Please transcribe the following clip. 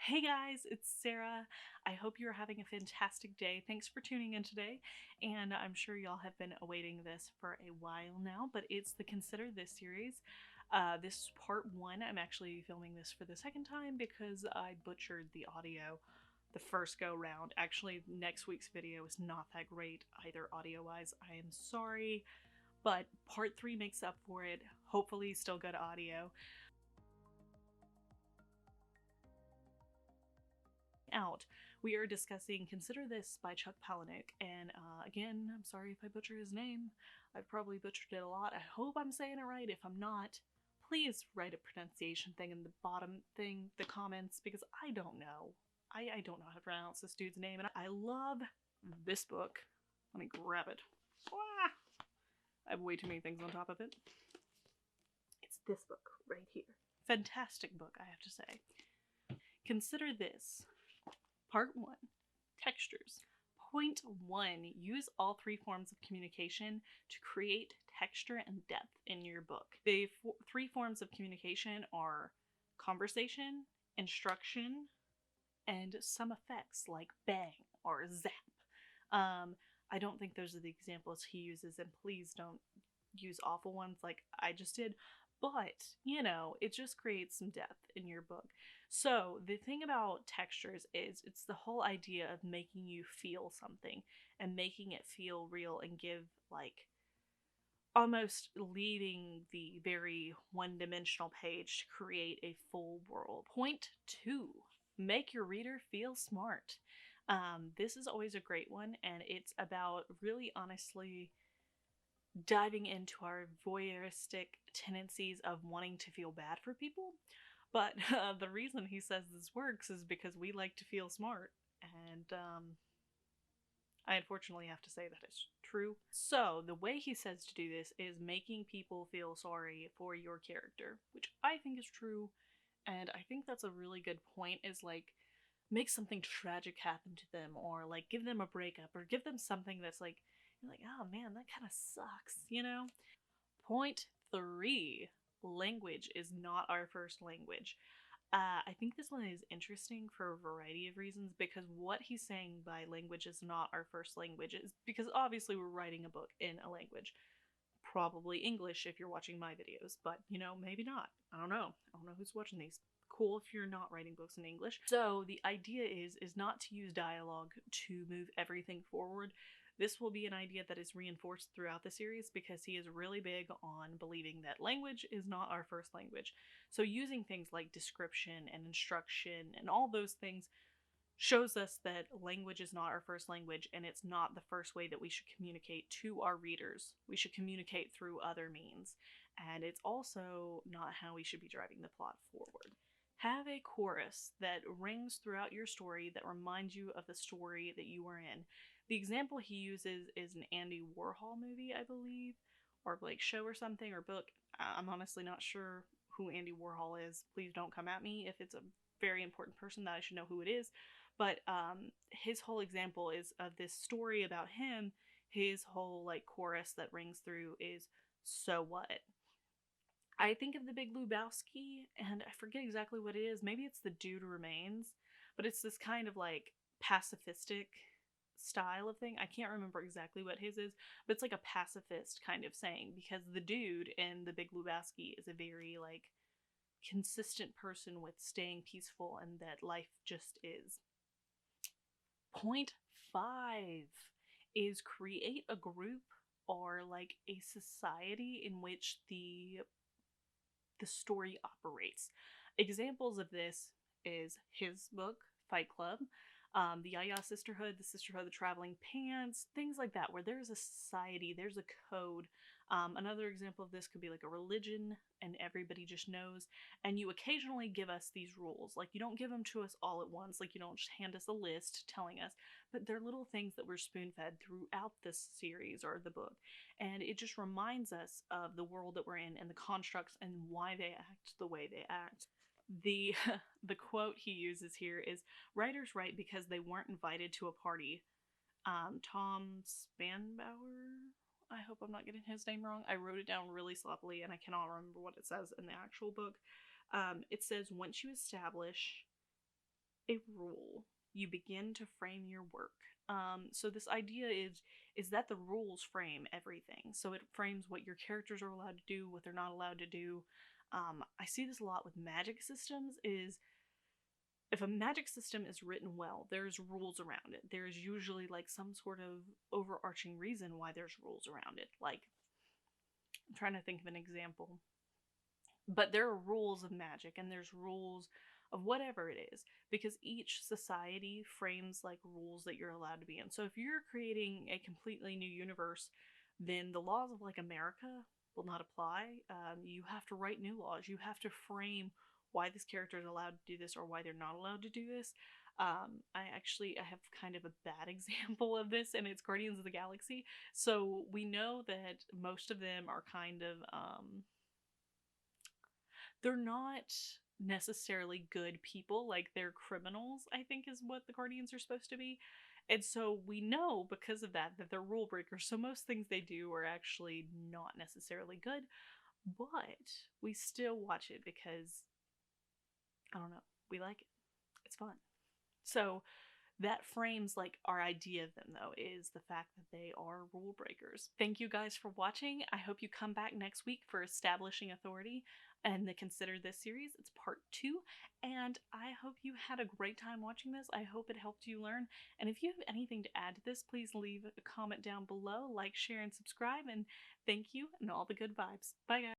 Hey guys, it's Sarah. I hope you're having a fantastic day. Thanks for tuning in today. And I'm sure y'all have been awaiting this for a while now, but it's the Consider This series. This is part one. I'm actually filming this for the second time because I butchered the audio the first go round. Actually, next week's video is not that great either audio wise. I am sorry, but part three makes up for it. Hopefully, still good audio. Out, we are discussing Consider This by Chuck Palahniuk, and again, I'm sorry if I butcher his name. I've probably butchered it a lot. I hope I'm saying it right. If I'm not, please write a pronunciation thing in the bottom thing, the comments, because I don't know. I don't know how to pronounce this dude's name, and I love this book. Let me grab it. I have way too many things on top of it. It's this book right here. Fantastic book, I have to say. Consider This. Part 1. Textures. Point 1. Use all three forms of communication to create texture and depth in your book. The three forms of communication are conversation, instruction, and some effects like bang or zap. I don't think those are the examples he uses, and please don't use awful ones like I just did. But, you know, it just creates some depth in your book. So, the thing about textures is it's the whole idea of making you feel something and making it feel real and give, like, almost leaving the very one-dimensional page to create a full world. Point 2. Make your reader feel smart. This is always a great one, and it's about really honestly diving into our voyeuristic tendencies of wanting to feel bad for people. But the reason he says this works is because we like to feel smart. And I unfortunately have to say that it's true. So, the way he says to do this is making people feel sorry for your character, which I think is true. And I think that's a really good point, is like, make something tragic happen to them, or like give them a breakup, or give them something that's like, you're like, oh man, that kind of sucks, you know? Point 3. Language is not our first language. I think this one is interesting for a variety of reasons, because what he's saying by language is not our first language is because obviously we're writing a book in a language. Probably English if you're watching my videos, but you know, maybe not. I don't know. I don't know who's watching these. Cool if you're not writing books in English. So the idea is not to use dialogue to move everything forward. This will be an idea that is reinforced throughout the series because he is really big on believing that language is not our first language. So using things like description and instruction and all those things shows us that language is not our first language, and it's not the first way that we should communicate to our readers. We should communicate through other means, and it's also not how we should be driving the plot forward. Have a chorus that rings throughout your story that reminds you of the story that you are in. The example he uses is an Andy Warhol movie, I believe, or like show or something, or book. I'm honestly not sure who Andy Warhol is. Please don't come at me if it's a very important person that I should know who it is. But his whole example is of this story about him. His whole like chorus that rings through is "So what?" I think of The Big Lebowski, and I forget exactly what it is. Maybe it's The Dude Remains, but it's this kind of like pacifistic style of thing. I can't remember exactly what his is, but it's like a pacifist kind of saying, because the dude in The Big Lebowski is a very like consistent person with staying peaceful and that life just is. Point 5 is create a group or like a society in which the story operates. Examples of this is his book, Fight Club, the Yaya Sisterhood, the Sisterhood of the Traveling Pants, things like that, where there's a society, there's a code. Another example of this could be like a religion, and everybody just knows. And you occasionally give us these rules. Like, you don't give them to us all at once, like, you don't just hand us a list telling us, but they're little things that we're spoon fed throughout this series or the book. And it just reminds us of the world that we're in and the constructs and why they act the way they act. The the quote he uses here is, writers write because they weren't invited to a party. Tom Spanbauer, I hope I'm not getting his name wrong. I wrote it down really sloppily and I cannot remember what it says in the actual book. It says, once you establish a rule, you begin to frame your work. So this idea is that the rules frame everything. So it frames what your characters are allowed to do, what they're not allowed to do. I see this a lot with magic systems. Is if a magic system is written well, there's rules around it. There's usually like some sort of overarching reason why there's rules around it. Like, I'm trying to think of an example. But there are rules of magic and there's rules of whatever it is, because each society frames like rules that you're allowed to be in. So if you're creating a completely new universe, then the laws of like America will not apply. You have to write new laws. You have to frame why this character is allowed to do this or why they're not allowed to do this. I have kind of a bad example of this, and it's Guardians of the Galaxy. So we know that most of them are kind of they're not necessarily good people, like they're criminals, I think is what the Guardians are supposed to be. And so we know because of that they're rule breakers. So most things they do are actually not necessarily good, but we still watch it because I don't know, we like it. It's fun. So that frames like our idea of them, though, is the fact that they are rule breakers. Thank you guys for watching. I hope you come back next week for Establishing Authority and the Consider This series. It's part 2, and I hope you had a great time watching this. I hope it helped you learn, and if you have anything to add to this, please leave a comment down below, like, share, and subscribe, and thank you, and all the good vibes. Bye guys.